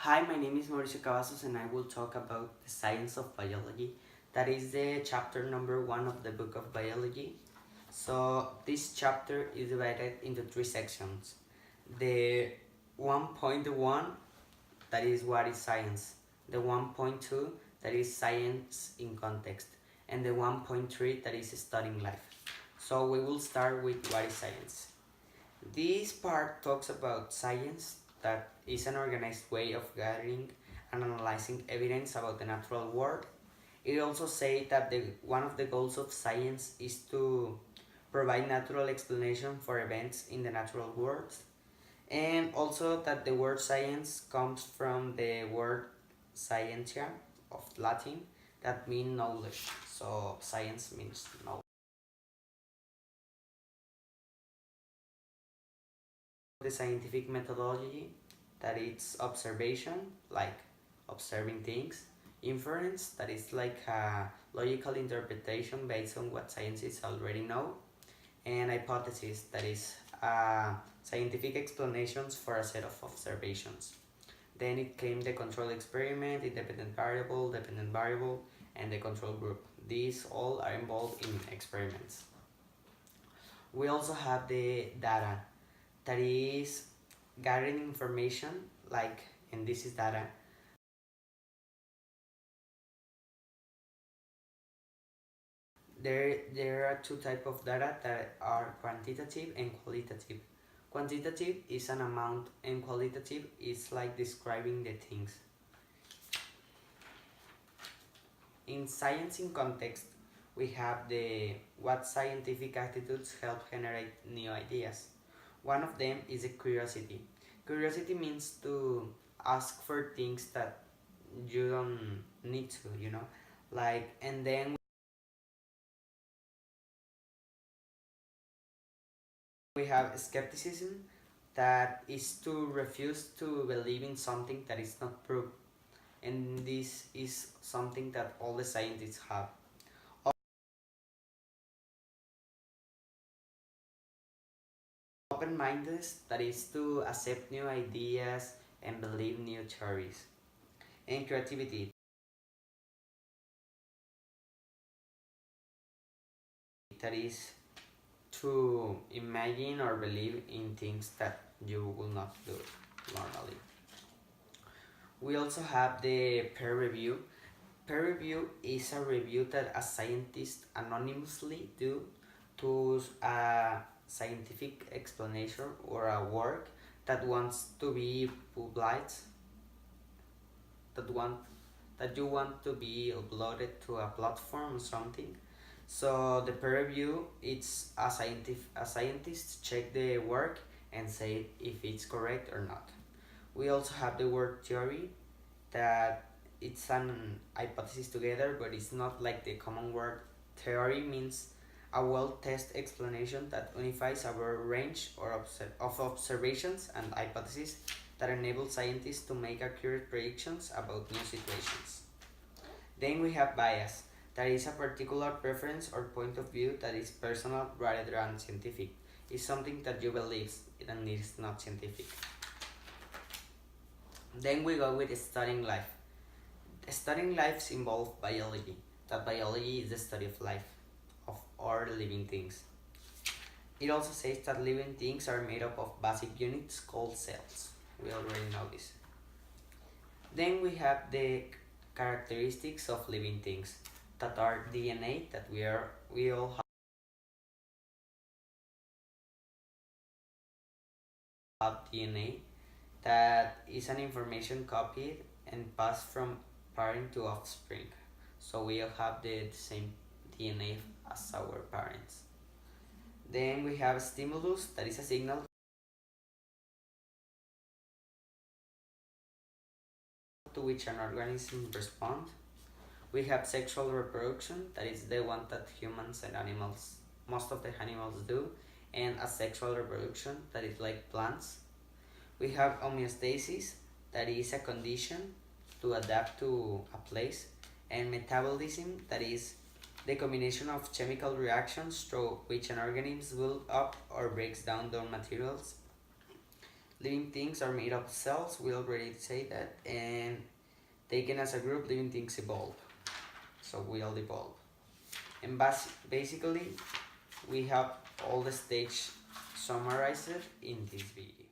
Hi, my name is Mauricio Cavazos and I will talk about the science of biology. That is the chapter number 1 of the book of biology. So this chapter is divided into 3 sections. The 1.1, that is what is science. The 1.2, that is science in context. And the 1.3, that is studying life. So we will start with what is science. This part talks about science, that is an organized way of gathering and analyzing evidence about the natural world. It also says that one of the goals of science is to provide natural explanation for events in the natural world, and also that the word science comes from the word scientia of Latin, that means knowledge. So science means knowledge. The scientific methodology, that it's observation, like observing things; inference, that is like a logical interpretation based on what scientists already know; and hypothesis, that is scientific explanations for a set of observations. Then it came the control experiment, independent variable, and the control group. These all are involved in experiments. We also have the data, that is gathering information, like, and this is data. There are two types of data that are quantitative and qualitative. Quantitative is an amount and qualitative is like describing the things. In science in context, we have the what scientific attitudes help generate new ideas. One of them is a curiosity. Curiosity means to ask for things that you don't need to, like. And then we have skepticism, that is to refuse to believe in something that is not proved, and this is something that all the scientists have. Open-mindedness, that is to accept new ideas and believe new theories. And creativity, that is to imagine or believe in things that you will not do normally. We also have the peer review. Peer review is a review that a scientist anonymously do to a scientific explanation or a work that wants to be published, that you want to be uploaded to a platform or something. So the peer review, it's a scientist check the work and say if it's correct or not. We also have the word theory, that it's an hypothesis together, but it's not like the common word. Theory means a well-tested explanation that unifies a broad range of observations and hypotheses that enable scientists to make accurate predictions about new situations. Then we have bias, that is a particular preference or point of view that is personal rather than scientific. It's something that you believe and it is not scientific. Then we go with studying life. Studying lives involve biology. That biology is the study of life, of all living things. It also says that living things are made up of basic units called cells. We already know this. Then we have the characteristics of living things, that are DNA, that we all have DNA, that is an information copied and passed from parent to offspring. So we all have the same DNA as our parents. Then we have stimulus, that is a signal to which an organism responds. We have sexual reproduction, that is the one that humans and animals, most of the animals do, and asexual reproduction, that is like plants. We have homeostasis, that is a condition to adapt to a place, and metabolism, that is the combination of chemical reactions through which an organism builds up or breaks down their materials. living things are made of cells, we already say that, and taken as a group, living things evolve. So we all evolve. And basically, we have all the stage summarized in this video.